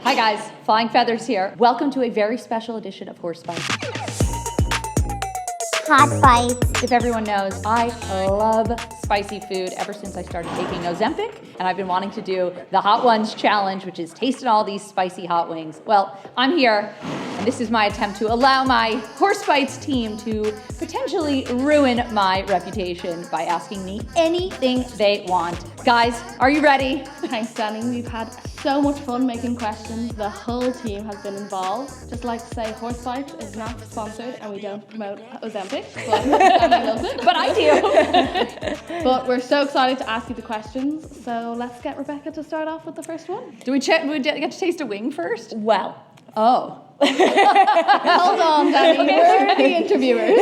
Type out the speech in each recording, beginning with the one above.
Hi guys, Flying Feathers here. Welcome to a very special edition of Horse Bytes. Hot Bites. If everyone knows, I love spicy food ever since I started taking Ozempic, and I've been wanting to do the Hot Ones Challenge, which is tasting all these spicy hot wings. Well, I'm here, and this is my attempt to allow my Horse Bytes team to potentially ruin my reputation by asking me anything they want. Guys, are you ready? Thanks, Dani. We've had so much fun making questions. The whole team has been involved. Just like to say, Horse Bytes is not sponsored and we don't promote Ozempic, but Dani loves it. But I do. But we're so excited to ask you the questions. So let's get Rebecca to start off with the first one. Do we get to taste a wing first? Well, Oh. Hold on, Dani. We're the interviewers.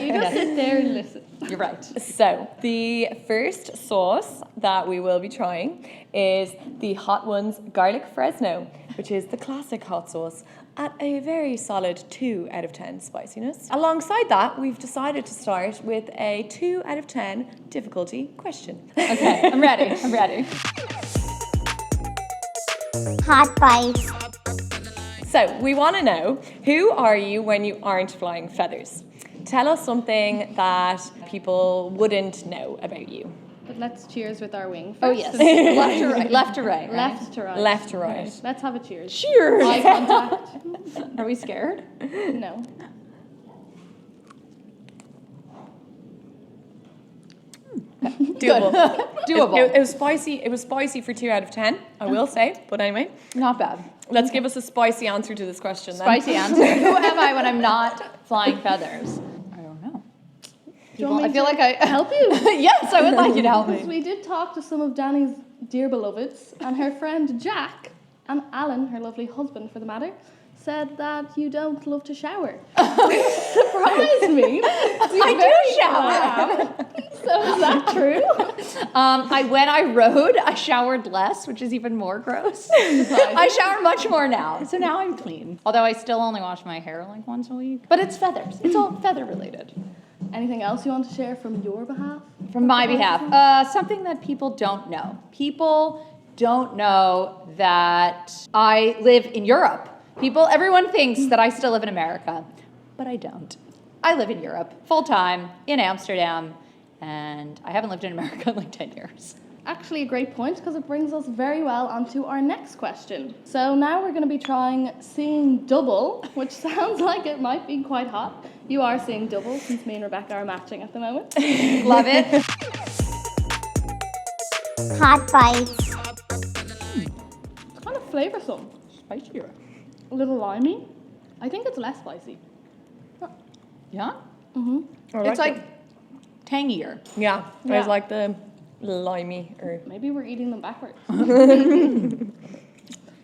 You just sit there and listen. You're right. so the first sauce that we will be trying is the Hot Ones Garlic Fresno, which is the classic hot sauce at a very solid 2 out of 10 spiciness. Alongside that, we've decided to start with a 2 out of 10 difficulty question. Okay, I'm ready. I'm ready. Hot Bites. So we want to know, who are you when you aren't flying feathers? Tell us something that people wouldn't know about you. But let's cheers with our wing first. Oh yes, left to right. Left to right. Left to right. Left to right. Okay, let's have a cheers. Cheers. Eye contact. Are we scared? No. Doable. Doable. It was spicy. It was spicy for 2 out of 10, I will say. But anyway, Not bad. let's give us a spicy answer to this question then. Spicy answer. Who am I when I'm not flying feathers? I don't know. Do you want me I feel to like I help you? Yes, I would like you to help Because me. we did talk to some of Dani's dear beloveds, and her friend Jack and Alan, her lovely husband for the matter, said that you don't love to shower. Surprised me. I do shower. So is that true? When I rode, I showered less, which is even more gross. I shower much more now, so now I'm clean. Although I still only wash my hair like once a week. But it's feathers. It's all feather related. Anything else you want to share from your behalf? From my behalf, something that people don't know. People don't know that I live in Europe. Everyone thinks that I still live in America, but I don't. I live in Europe, full time, in Amsterdam, and I haven't lived in America in like 10 years. Actually, a great point, because it brings us very well onto our next question. So now we're going to be trying seeing double, which sounds like it might be quite hot. You are seeing double, since me and Rebecca are matching at the moment. Love it. Hot Bites. It's kind of flavoursome. Spicier. A little limey. I think it's less spicy. Yeah? Mm-hmm. It's like tangier. Yeah, Yeah. there's like the limey, or Maybe we're eating them backwards. I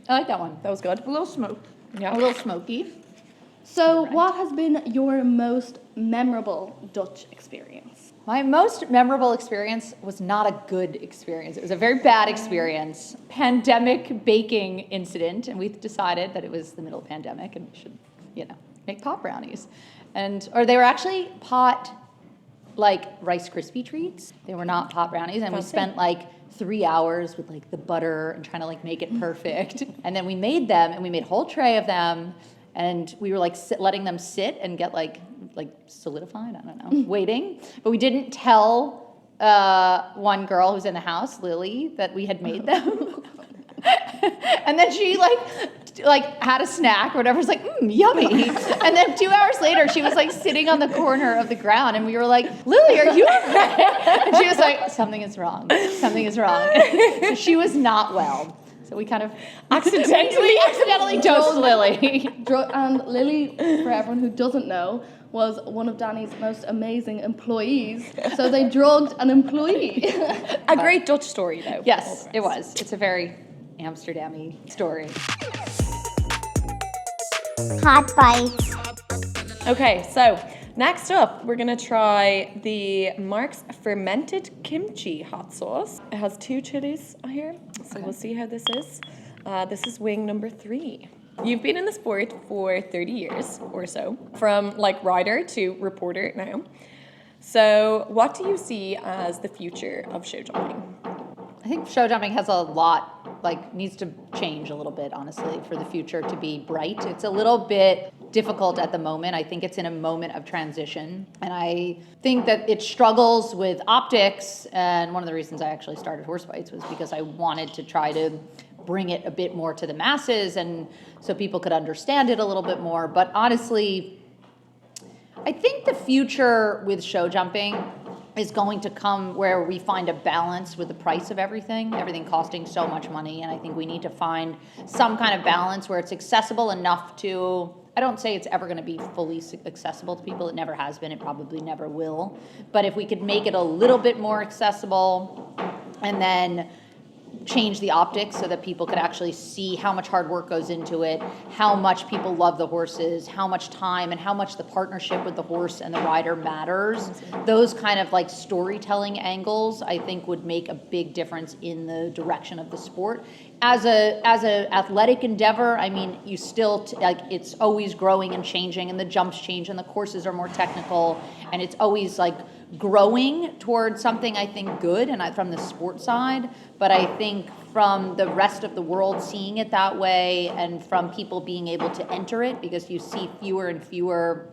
like that one. that was good. A little smoked. Yeah. A little smoky. So, what has been your most memorable Dutch experience? My most memorable experience was not a good experience. It was a very bad experience. Pandemic baking incident, and we decided that it was the middle of pandemic and we should, make pot brownies. Or they were actually pot, like Rice Krispie treats. They were not pot brownies, and we spent like 3 hours with like the butter and trying to like make it perfect. And then we made them, and we made a whole tray of them, and we were like letting them sit and get like solidified, I don't know, waiting. But we didn't tell one girl who's in the house, Lily, that we had made them. And then she like had a snack or whatever, was like, yummy. And then 2 hours later, she was like sitting on the corner of the ground, and we were like, Lily, are you okay? And she was like, something is wrong. Something is wrong. So she was not well. So we kind of accidentally dosed Lily. And Lily, for everyone who doesn't know, was one of Dani's most amazing employees. So they drugged an employee. A great Dutch story, though. Yes, it was. It's a very Amsterdam-y story. Hot Bites. Okay, so next up, we're gonna try the Mark's fermented kimchi hot sauce. It has 2 chilies here, so we'll see how this is. This is wing number 3. You've been in the sport for 30 years or so, from like rider to reporter now. So what do you see as the future of show jumping? I think show jumping has a lot like needs to change a little bit, honestly, for the future to be bright. It's a little bit difficult at the moment. I think it's in a moment of transition, and I think that it struggles with optics. And one of the reasons I actually started Horse Bytes was because I wanted to try to bring it a bit more to the masses, and so people could understand it a little bit more. But honestly, I think the future with show jumping is going to come where we find a balance with the price of everything costing so much money. And I think we need to find some kind of balance where it's accessible enough to, I don't say it's ever going to be fully accessible to people. It never has been. It probably never will. But if we could make it a little bit more accessible and then change the optics so that people could actually see how much hard work goes into it, how much people love the horses, how much time and how much the partnership with the horse and the rider matters. Those kind of like storytelling angles, I think, would make a big difference in the direction of the sport. As a athletic endeavor, I mean, you still like it's always growing and changing, and the jumps change, and the courses are more technical, and it's always like growing towards something, I think, good, and from the sport side. But I think from the rest of the world seeing it that way, and from people being able to enter it, because you see fewer and fewer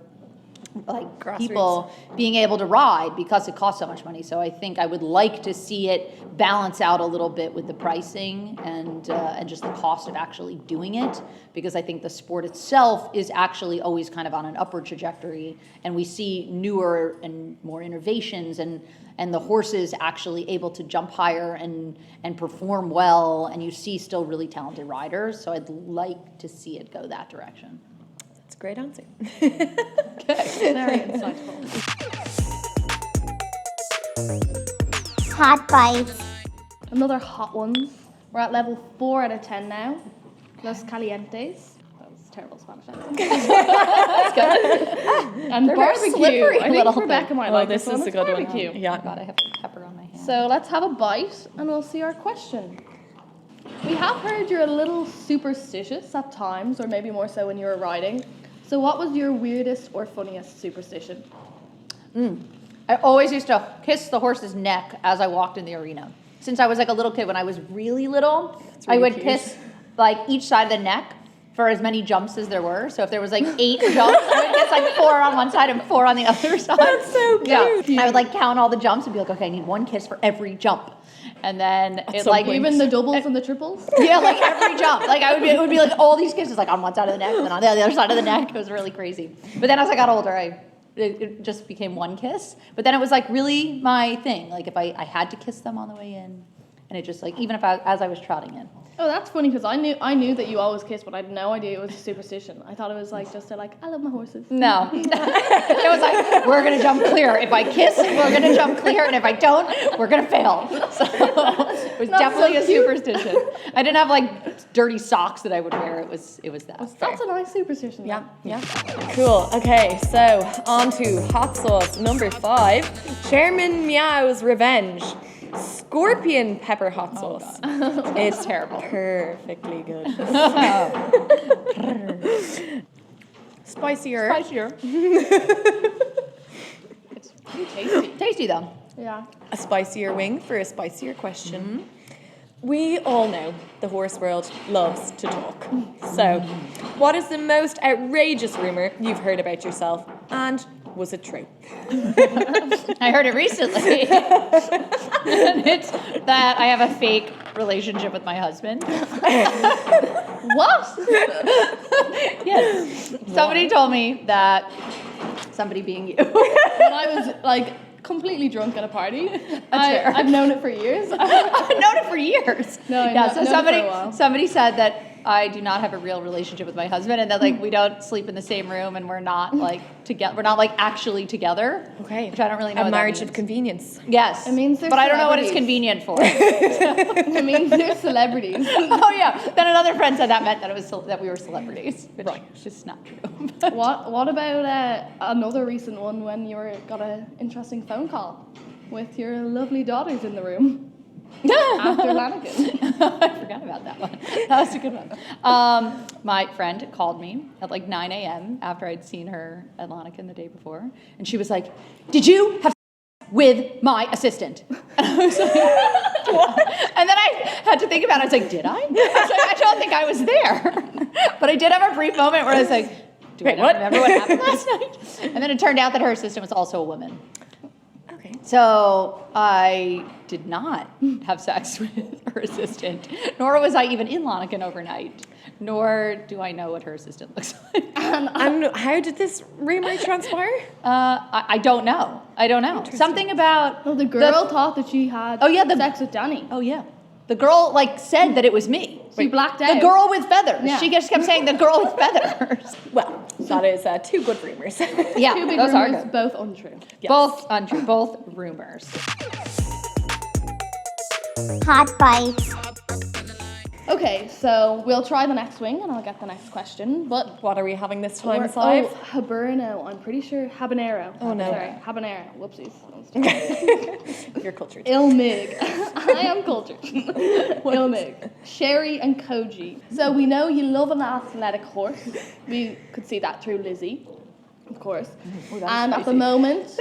like people being able to ride because it costs so much money. So I think I would like to see it balance out a little bit with the pricing and just the cost of actually doing it, because I think the sport itself is actually always kind of on an upward trajectory, and we see newer and more innovations, and the horses actually able to jump higher and perform well, and you see still really talented riders. So I'd like to see it go that direction. That's a great answer. Very insightful. Hot Bites. Another hot ones. We're at level 4 out of 10 now. Los Calientes. That was terrible Spanish accent. That's good. And They're very barbecue. slippery I think little Rebecca thing. might Oh, like this this one. is a It's good one. barbecue. Yeah. God, I have pepper on my hand. So let's have a bite and we'll see our question. We have heard you're a little superstitious at times, or maybe more so when you were riding. So what was your weirdest or funniest superstition? I always used to kiss the horse's neck as I walked in the arena. Since I was like a little kid, when I was really little, I would kiss like each side of the neck for as many jumps as there were. So if there was like 8 jumps, I would kiss like 4 on one side and 4 on the other side. That's so cute. Yeah. I would like count all the jumps and be like, okay, I need 1 kiss for every jump. And then it some like point. Even the doubles and the triples? yeah, like every jump. Like it would be like all these kisses like on one side of the neck and then on the other side of the neck. It was really crazy. But then as I got older, it just became 1 kiss. But then it was like really my thing. Like if I had to kiss them on the way in, and it just like even if as I was trotting in. Oh, that's funny because I knew that you always kissed, but I had no idea it was a superstition. I thought it was like just I love my horses. No. It was like, we're going to jump clear. If I kiss, we're going to jump clear. And if I don't, we're going to fail. So it was definitely a superstition. I didn't have like dirty socks that I would wear. It was that. That's a nice superstition. Yeah, yeah. Cool. Okay, so on to hot sauce number 5. Chairman Meow's Revenge. Scorpion pepper hot sauce. It's terrible. Perfectly good. Spicier. It's pretty tasty. Tasty though. Yeah. A spicier wing for a spicier question. We all know the horse world loves to talk. So, what is the most outrageous rumor you've heard about yourself, and was it true? I heard it recently. And it's that I have a fake relationship with my husband. What? Yes. Somebody told me that, somebody being you. When I was like completely drunk at a party. fair. I've known it for years. I've known it for years. No, I've yeah, known so it for a while. somebody said that I do not have a real relationship with my husband, and that like we don't sleep in the same room, and we're not like together. We're not like actually together. Okay. Which I don't really know. A what that marriage of means. convenience. Yes. It means they're but I don't know what it's celebrities. convenient for. It means they're celebrities. Oh yeah. Then another friend said that meant that it was that we were celebrities, which Right. is just not true. What about another recent one when you got an interesting phone call with your lovely daughters in the room after Lanigan? I forgot about that one. That was a good one. My friend called me at like 9 a.m. after I'd seen her at Lanigan the day before, and she was like, "Did you have with my assistant. And I was like, and then I had to think about it. I was like, did I? I was like, I don't think I was there. But I did have a brief moment where I was like, do I not remember what happened last night? And then it turned out that her assistant was also a woman. Okay. So I did not have sex with her assistant, nor was I even in Lonican overnight, nor do I know what her assistant looks like. And how did this rumor transpire? I don't know. I don't know. Something about... Well, the girl thought that she had sex with Dani. Oh, yeah. The girl, said that it was me. She blacked out. The girl with feathers. Yeah. She just kept saying the girl with feathers. Well, that is two good rumors. Yeah, Two big those are rumors, good. both untrue. Yes. Both untrue. Both rumors. Hot Bites. Okay, so we'll try the next wing and I'll get the next question. But What are we having this time, or- Sive? Oh, habanero. I'm pretty sure habanero. Oh, no. Sorry, habanero. Whoopsies. You're cultured. Ilmig. I am cultured. Ilmig. Sherry and Koji. So we know you love an athletic horse. We could see that through Lizzie, of course. And at the moment,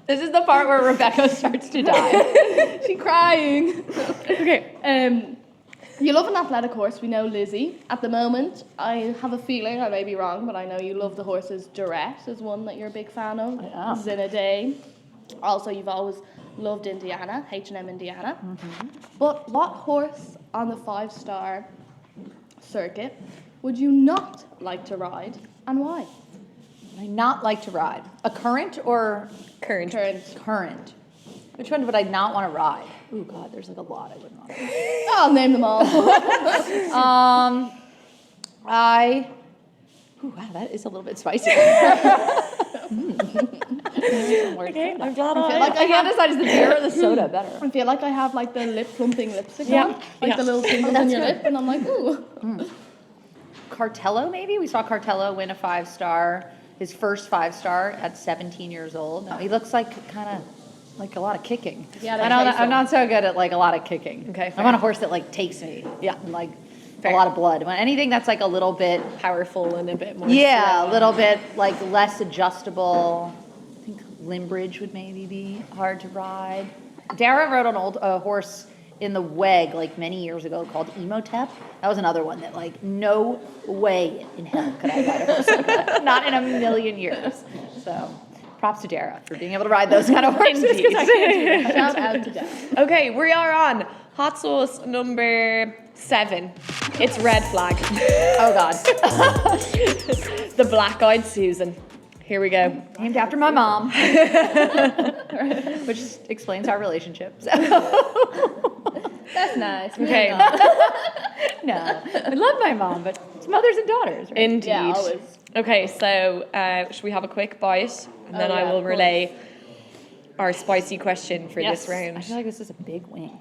This is the part where Rebecca starts to die. she's crying. Okay. You love an athletic horse. We know Lizzie. At the moment, I have a feeling, I may be wrong, but I know you love the horses. Durette is one that you're a big fan of. I am. Zinade. Also, you've always loved Indiana, H&M Indiana. But what horse on the 5-star circuit would you not like to ride, and why? I not like to ride. A current or Current. current? Which one would I not want to ride? Oh God, there's a lot I wouldn't want to ride. I'll name them all. Wow, that is a little bit spicy. Okay, I'm glad I can't decide is the beer or the soda better. I feel like I have like the lip plumping lipstick Yeah. on, like Yeah. the little tingles in your lip, and I'm like, ooh. Cartello, maybe? We saw Cartello win a 5-star, his first 5-star at 17 years old. No, he looks like kind of like a lot of kicking. Yeah, I'm not so good at a lot of kicking. Okay, I want a horse that takes me. Yeah, and a lot of blood. I want anything that's a little bit Powerful and a bit more. a little bit less adjustable. I think Limbridge would maybe be hard to ride. Dara rode an old horse in the WEG many years ago called Emotep. That was another one that no way in hell could I ride a horse like that. Not in a million years. So props to Dara for being able to ride those kind of horses. 'Cause I can't do that. Shout out to Dad. Okay, we are on hot sauce number 7. It's red flag. Oh God. The black-eyed Susan. Here we go. Named after my mom. Which explains our relationship. So. That's nice. Okay. No, I love my mom, but it's mothers and daughters, right? Indeed. Yeah, always. Okay, so should we have a quick bite? And then Oh, I yeah, will of course. relay our spicy question for this I round. feel like this is a big wing.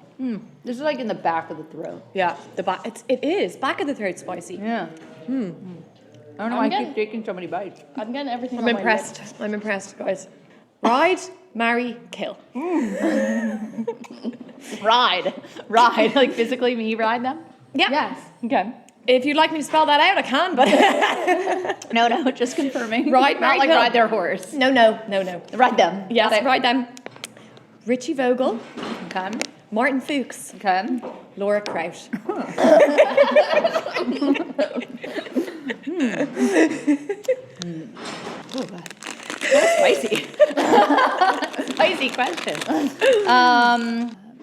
This is in the back of the throat. Yeah, the back. It is back of the throat spicy. Yeah. I don't know why I keep taking so many bites. I'm getting everything I'm on my impressed. I'm impressed, guys. Ride, marry, kill. Ride. Physically me ride them? Yeah. Yes. Okay. If you'd like me to spell that out, I can. But No, just confirming. Ride, marry, Not kill. ride their horse. no. Ride them. Yes, Got it. ride them. Richie Vogel, Okay. Martin Fuchs, Okay. Laura Kraut. Oh, God. That's spicy. Spicy question.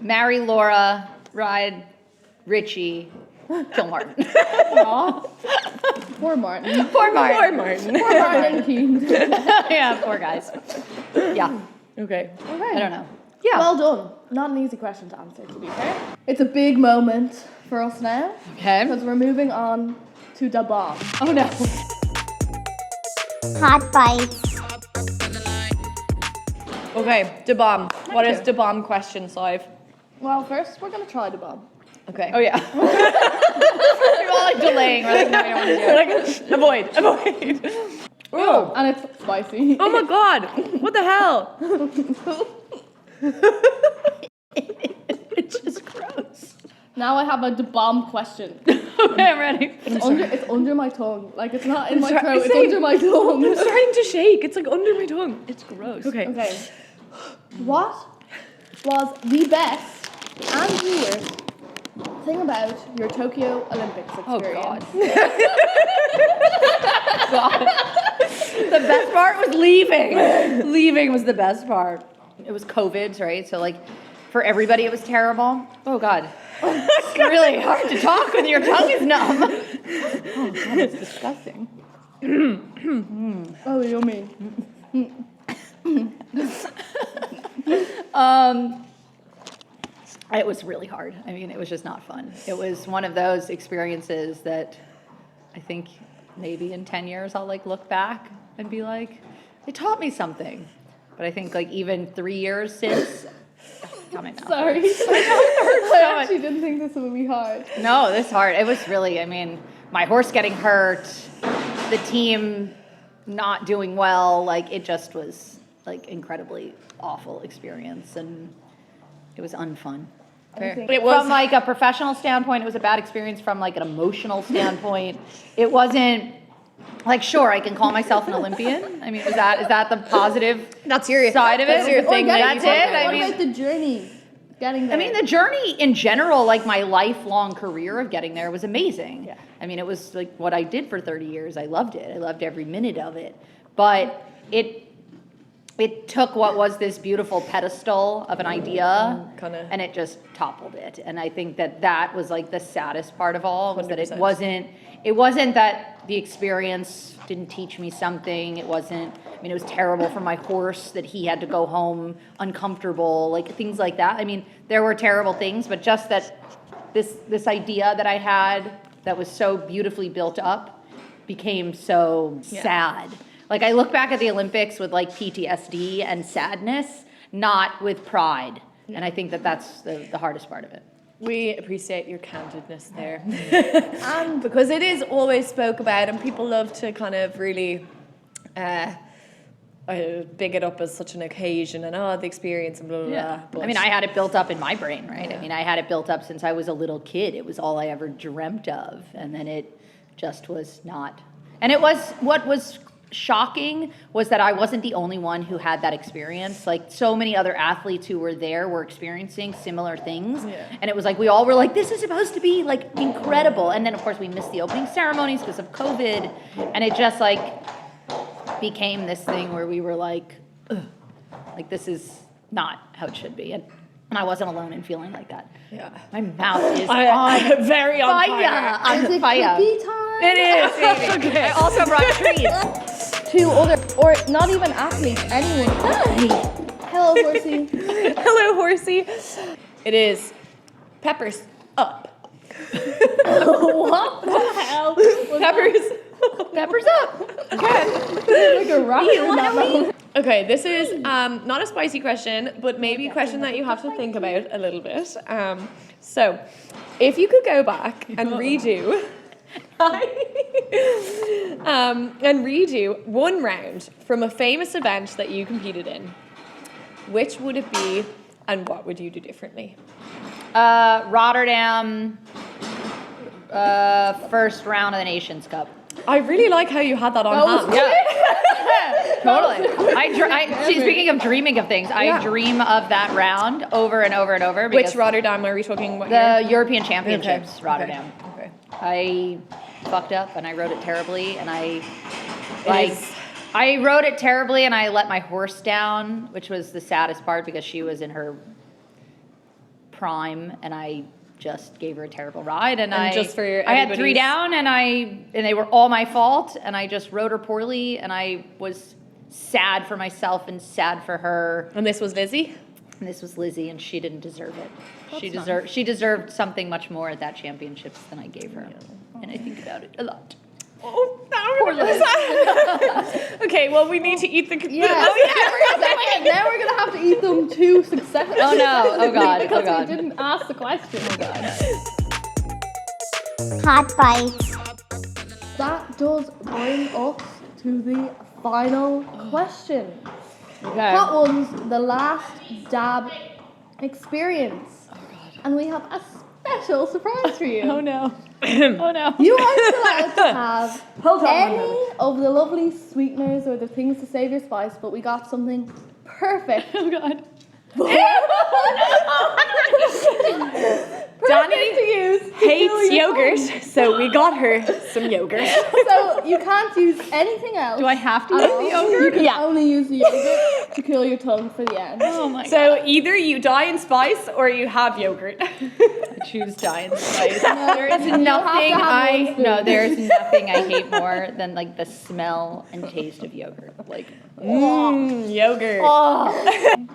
Marry Laura, ride Richie, kill Martin. Poor Martin. Poor Martin. Poor Martin. Poor Martin Keane. Yeah, poor guys. Yeah, Okay. I don't know. Yeah. Well done. Not an easy question to answer, to be fair. It's a big moment for us now, Okay. because we're moving on to the bomb. Oh no. Hot Bites. Okay, the bomb. What is the bomb question, Sive? Well, first, we're going to try the bomb. Okay. Oh yeah. We're all delaying. We're no, we don't want to do it. Avoid. Oh, and it's spicy. Oh my god. What the hell? It's just gross. Now I have a bomb question. Okay, I'm ready. It's under my tongue. Like, it's not in my sorry, throat, it's same. under my tongue. I'm starting to shake. It's like under my tongue. It's gross. Okay. Okay. What was the best and the worst thing about your Tokyo Olympics experience? Oh, God. The best part was leaving. Leaving was the best part. It was COVID, right? So, like, for everybody, it was terrible. Oh, God. It's really hard to talk when your tongue is numb. Oh, God, it's disgusting. Oh, yummy. It was really hard. I mean, it was just not fun. It was one of those experiences that I think maybe in 10 years I'll like look back and be like, they taught me something. But I think like even 3 years since, got my mouth. Sorry. I actually didn't think this would be hard. No, this hard. It was really, I mean, my horse getting hurt, the team not doing well, like it just was like incredibly awful experience and it was unfun. It was From like a professional standpoint, it was a bad experience. From like an emotional standpoint, it wasn't like, sure, I can call myself an Olympian. I mean, is that the positive That's your side of it? That's your thing. That's it. I What mean, about the journey getting there? I mean, the journey in general, like my lifelong career of getting there was amazing. Yeah. I mean, it was like what I did for 30 years. I loved it. I loved every minute of it. But it took what was this beautiful pedestal of an idea Kinda. and it just toppled it. And I think that was like the saddest part of all was that 100%. it wasn't that the experience didn't teach me something. It wasn't, I mean, it was terrible for my horse that he had to go home uncomfortable, like things like that. I mean, there were terrible things, but just that this idea that I had that was so beautifully built up became so sad. Like I look back at the Olympics with like PTSD and sadness, not with pride. And I think that's the hardest part of it. We appreciate your candidness there. Because it is always spoke about and people love to kind of really big it up as such an occasion and the experience and blah, blah, blah. But I mean, I had it built up in my brain, right? I mean, I had it built up since I was a little kid. It was all I ever dreamt of. And then it just was not. And it was, what was shocking was that I wasn't the only one who had that experience. Like so many other athletes who were there were experiencing similar things. Yeah. And it was like, we all were like, this is supposed to be like incredible. And then of course we missed the opening ceremonies because of COVID. And it just like became this thing where we were like, ugh, like this is not how it should be. And I wasn't alone in feeling like that. Yeah. My mouth is very on fire. on Is it fire. cookie time? It is, baby. Okay. I also brought treats. To other, or not even athletes, anyone. Hi. Hello, horsey. Hello, horsey. It is peppers up. What the hell? Peppers up. Okay. Like a rapper in that moment. Okay, this is not a spicy question, but maybe a question that you have to think about a little bit. So, if you could go back and redo, one round from a famous event that you competed in, which would it be, and what would you do differently? Rotterdam, first round of the Nations Cup. I really like how you had that on hand. Totally. Speaking of dreaming of things, I dream of that round over and over and over. Which Rotterdam are we talking about? The European Championships, Okay. Rotterdam. Okay. I fucked up and I rode it terribly and I rode it terribly and I let my horse down, which was the saddest part because she was in her prime and I just gave her a terrible ride and I just for I had 3 everybody's- down and they were all my fault and I just rode her poorly and I was sad for myself and sad for her. And this was Lizzie? And this was Lizzie and she didn't deserve it. She deserved something much more at that championships than I gave her. And I think about it a lot. Oh, poor Liz. Okay, well, we need to eat the. Now we're gonna have to eat them to success. Oh no! Oh god! Because Oh god! we didn't ask the question. Oh god. Hot Bites. That does bring us to the final question. Okay. What was the last dab experience? Oh god! And we have a special surprise for you. Oh no. Oh no. You aren't allowed to have any of the lovely sweeteners or the things to save your spice, but we got something perfect. Oh god. Perfect to use. Hates yogurt, so we got her some yogurt. So you can't use anything else. Do I have to use the You yogurt? can Yeah. only use the yogurt to cool your tongue for the end. Oh my god. So either you die in spice or you have yogurt. I choose Diane Spice. There is you nothing have one spoon. there's nothing I hate more than like the smell and taste of yogurt. Like, Yogurt. oh.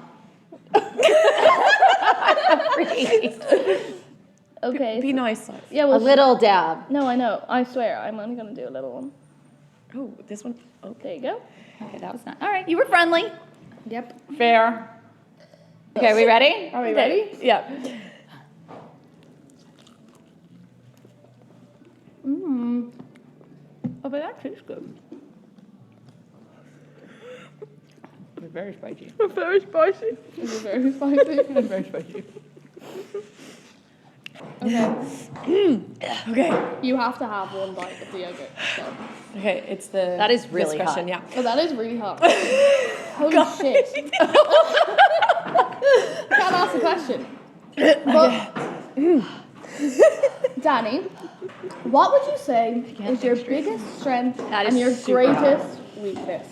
Okay. Be nice, size. Yeah, A well, little dab. no, I know. I swear, I'm only gonna do a little one. Oh, this one. Oh. There you go. Okay, that was not. All right, you were friendly. Yep. Fair. Okay, we ready? Are we ready? Yeah. Oh, but that tastes good. It's very spicy. Very spicy. Is it very spicy? Very spicy. Okay. Okay. You have to have one bite of the yogurt. So. Okay, it's the. That is really discretion, hot. Oh, that is really hot. Holy shit. I can't ask a question. But, Dani, what would you say is your biggest strength That is and your super greatest weakness?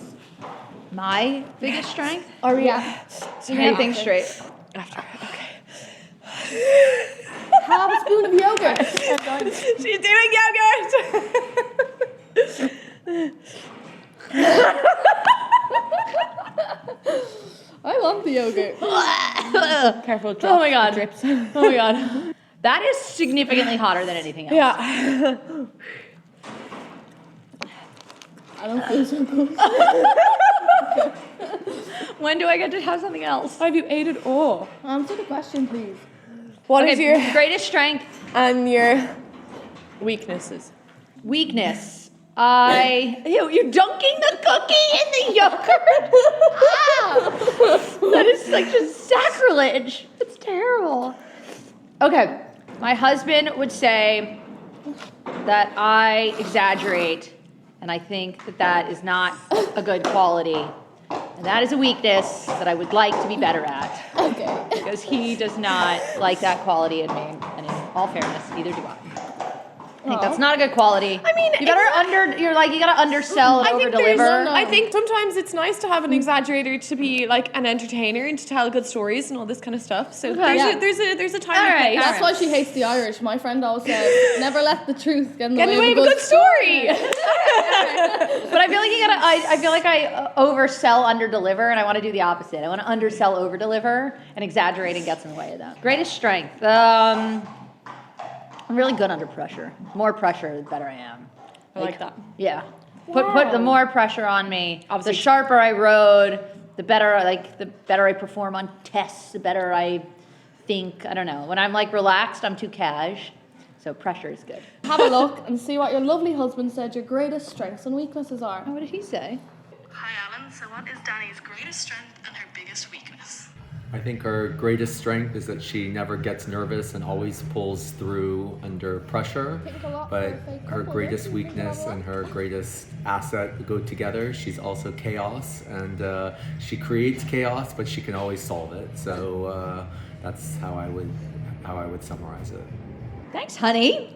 My biggest strength? Or yeah. Get things straight. After. Okay. Have a spoon of yogurt. She's doing yogurt. I want the yogurt. Careful. Oh my god. Drips. Oh my god. That is significantly hotter than anything else. Yeah. I don't feel so good. When do I get to have something else? Have you ate it all? Answer the question, please. What is your greatest strength? and your weaknesses? Weakness. You're dunking the cookie in the yogurt. That is like just sacrilege. It's terrible. Okay, my husband would say that I exaggerate, and I think that that is not a good quality. And that is a weakness that I would like to be better at, Okay. because he does not like that quality in me. And in all fairness, neither do I. I think that's not a good quality. I mean, you gotta undersell and over deliver. I think sometimes it's nice to have an exaggerator to be like an entertainer and to tell good stories and all this kind of stuff. So there's a time and place. That's why she hates the Irish. My friend always says, never let the truth get in the Get way away of with a good story. But I feel like I feel like I oversell, under deliver, and I want to do the opposite. I want to undersell, over deliver, and exaggerating gets in the way of that. Greatest strength. I'm really good under pressure. More pressure, the better I am. I like that. Yeah. Put the more pressure on me. Obviously. The sharper I rode, the better I perform on tests, the better I think. I don't know. When I'm like relaxed, I'm too cash. So pressure is good. Have a look and see what your lovely husband said your greatest strengths and weaknesses are. Oh, what did he say? Hi Alan, so what is Dani's greatest strength and her biggest weakness? I think her greatest strength is that she never gets nervous and always pulls through under pressure. But her greatest weakness and her greatest asset go together. She's also chaos, and she creates chaos, but she can always solve it. So that's how I would summarize it. Thanks, honey.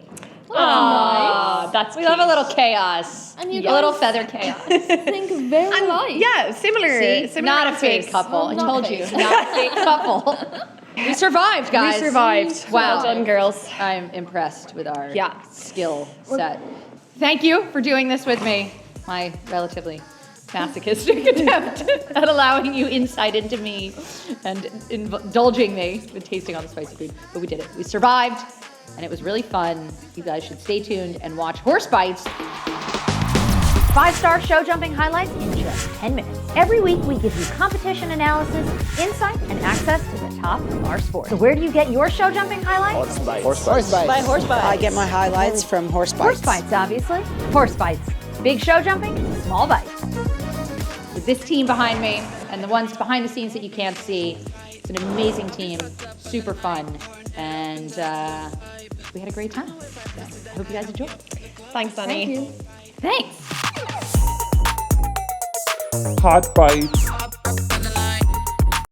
That's We love a little chaos. And you a little guys- feather chaos. Think very alike. Yeah, similar. See? Similar Not a answers. fake couple. I Not told fake. you. Not a fake couple. We survived, guys. We survived. Wow. Well done, girls. I'm impressed with our Yeah. skill set. Thank you for doing this with me. My relatively masochistic attempt at allowing you insight into me and indulging me with tasting all the spicy food. But we did it. We survived, and it was really fun. You guys should stay tuned and watch Horse Bytes. 5-star show jumping highlights in just 10 minutes. Every week, we give you competition analysis, insight, and access to the top of our sport. So where do you get your show jumping highlights? By Horse Bytes. I get my highlights from Horse Bytes. Horse Bytes, obviously. Horse Bytes. Big show jumping, small bites. With this team behind me and the ones behind the scenes that you can't see, it's an amazing team, super fun, and we had a great time. So I hope you guys enjoyed. Thanks, Dani. Thank you. Thanks. Hot Bites.